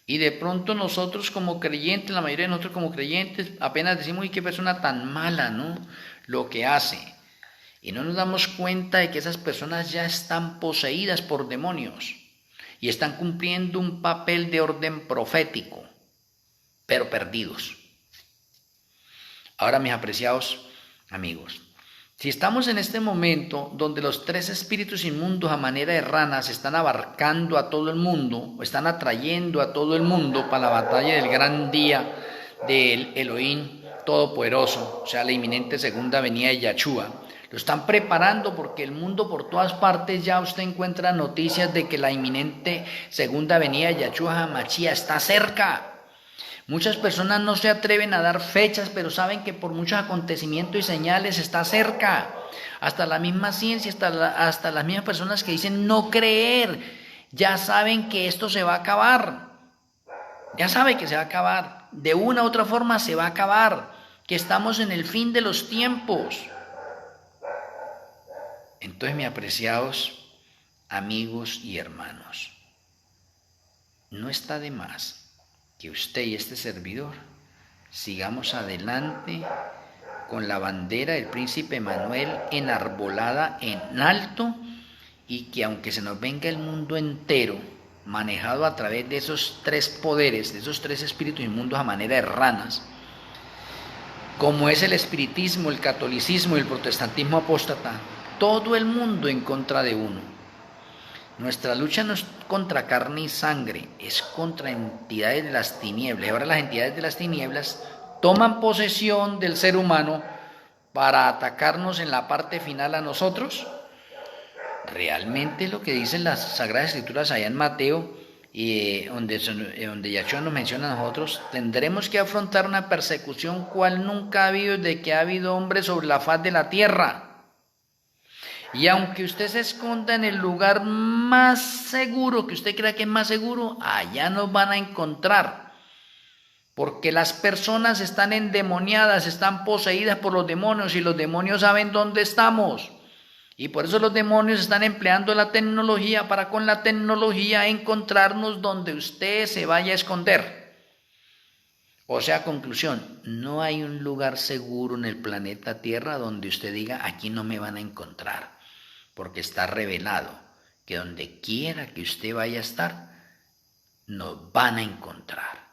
Y de pronto nosotros como creyentes, la mayoría de nosotros como creyentes, apenas decimos, ¡y qué persona tan mala!, ¿no? Lo que hace. Y no nos damos cuenta de que esas personas ya están poseídas por demonios y están cumpliendo un papel de orden profético, pero perdidos. Ahora, mis apreciados amigos, si estamos en este momento donde los tres espíritus inmundos a manera de ranas están abarcando a todo el mundo, o están atrayendo a todo el mundo para la batalla del gran día del Elohim Todopoderoso, o sea, la inminente segunda venida de Yahshua, lo están preparando porque el mundo por todas partes ya usted encuentra noticias de que la inminente segunda venida de Yahshua HaMashiach está cerca. Muchas personas no se atreven a dar fechas, pero saben que por muchos acontecimientos y señales está cerca. Hasta la misma ciencia, hasta las mismas personas que dicen no creer, ya saben que esto se va a acabar. Ya saben que se va a acabar. De una u otra forma se va a acabar. Que estamos en el fin de los tiempos. Entonces, mis apreciados amigos y hermanos, no está de más que usted y este servidor sigamos adelante con la bandera del príncipe Manuel enarbolada en alto y que aunque se nos venga el mundo entero, manejado a través de esos tres poderes, de esos tres espíritus inmundos a manera de ranas, como es el espiritismo, el catolicismo y el protestantismo apóstata, todo el mundo en contra de uno. Nuestra lucha no es contra carne y sangre, es contra entidades de las tinieblas. Y ahora las entidades de las tinieblas toman posesión del ser humano para atacarnos en la parte final a nosotros. Realmente lo que dicen las Sagradas Escrituras allá en Mateo, donde Yahshua nos menciona a nosotros, tendremos que afrontar una persecución cual nunca ha habido desde que ha habido hombres sobre la faz de la tierra. Y aunque usted se esconda en el lugar más seguro, que usted crea que es más seguro, allá nos van a encontrar. Porque las personas están endemoniadas, están poseídas por los demonios y los demonios saben dónde estamos. Y por eso los demonios están empleando la tecnología para con la tecnología encontrarnos donde usted se vaya a esconder. O sea, conclusión, no hay un lugar seguro en el planeta Tierra donde usted diga, aquí no me van a encontrar. Porque está revelado que donde quiera que usted vaya a estar, nos van a encontrar.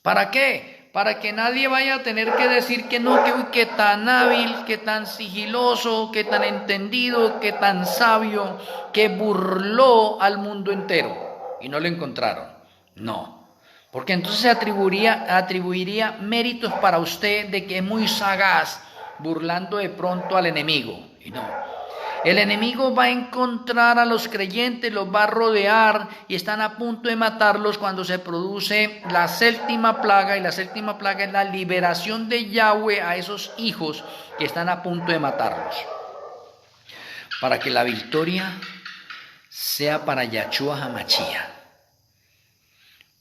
¿Para qué? Para que nadie vaya a tener que decir que no, que tan hábil, que tan sigiloso, que tan entendido, que tan sabio, que burló al mundo entero y no lo encontraron. No, porque entonces se atribuiría méritos para usted de que es muy sagaz, burlando de pronto al enemigo. Y no. El enemigo va a encontrar a los creyentes, los va a rodear y están a punto de matarlos cuando se produce la séptima plaga, y la séptima plaga es la liberación de Yahweh a esos hijos que están a punto de matarlos. Para que la victoria sea para Yahshua HaMashiach,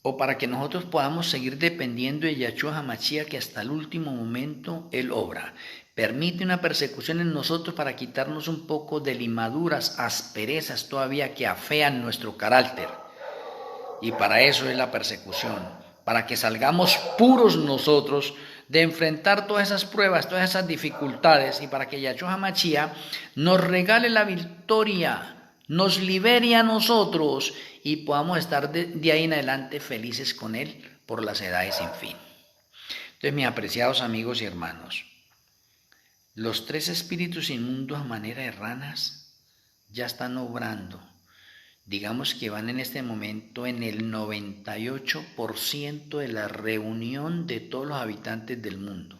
o para que nosotros podamos seguir dependiendo de Yahshua HaMashiach, que hasta el último momento Él obra. Permite una persecución en nosotros para quitarnos un poco de limaduras, asperezas todavía que afean nuestro carácter. Y para eso es la persecución, para que salgamos puros nosotros de enfrentar todas esas pruebas, todas esas dificultades, y para que Yahshua HaMashiach nos regale la victoria, nos libere a nosotros y podamos estar de ahí en adelante felices con Él por las edades sin fin. Entonces, mis apreciados amigos y hermanos, los tres espíritus inmundos a manera de ranas ya están obrando. Digamos que van en este momento en el 98% de la reunión de todos los habitantes del mundo.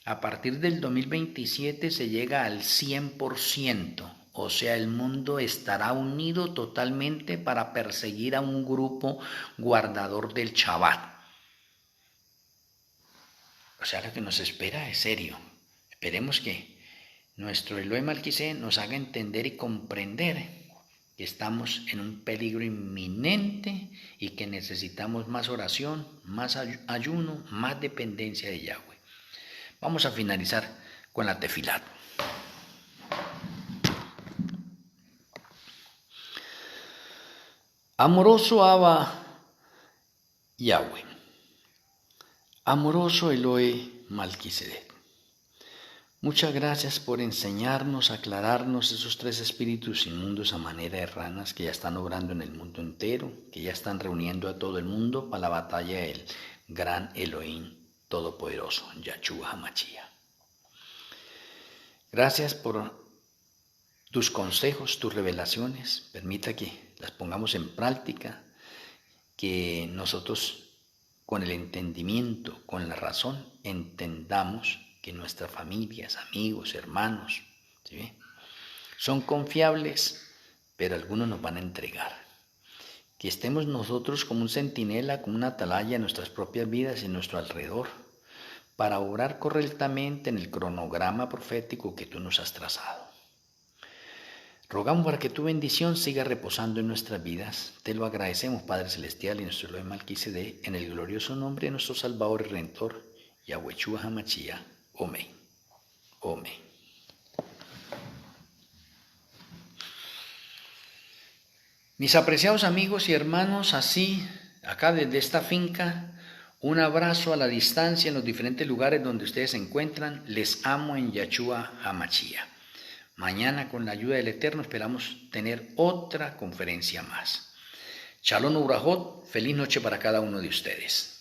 A partir del 2027 se llega al 100%, o sea, el mundo estará unido totalmente para perseguir a un grupo guardador del Shabbat. O sea, lo que nos espera es serio. Esperemos que nuestro Elohim Malquisedec nos haga entender y comprender que estamos en un peligro inminente y que necesitamos más oración, más ayuno, más dependencia de Yahweh. Vamos a finalizar con la tefilat. Amoroso Abba Yahweh, amoroso Elohim Malquisedec, muchas gracias por enseñarnos, aclararnos esos tres espíritus inmundos a manera de ranas que ya están obrando en el mundo entero, que ya están reuniendo a todo el mundo para la batalla del gran Elohim Todopoderoso, Yahshua HaMashiach. Gracias por tus consejos, tus revelaciones. Permita que las pongamos en práctica, que nosotros con el entendimiento, con la razón, entendamos que nuestras familias, amigos, hermanos, ¿sí?, son confiables, pero algunos nos van a entregar. Que estemos nosotros como un centinela, como una atalaya en nuestras propias vidas y en nuestro alrededor, para obrar correctamente en el cronograma profético que tú nos has trazado. Rogamos para que tu bendición siga reposando en nuestras vidas. Te lo agradecemos, Padre Celestial, y nuestro Elohim Malquisedec, en el glorioso nombre de nuestro Salvador y Redentor, Yahshua HaMashiach. Amén. Amén. Mis apreciados amigos y hermanos, así, acá desde esta finca, un abrazo a la distancia en los diferentes lugares donde ustedes se encuentran. Les amo en Yahshua HaMashiach. Mañana, con la ayuda del Eterno, esperamos tener otra conferencia más. Shalom Ubrajot, feliz noche para cada uno de ustedes.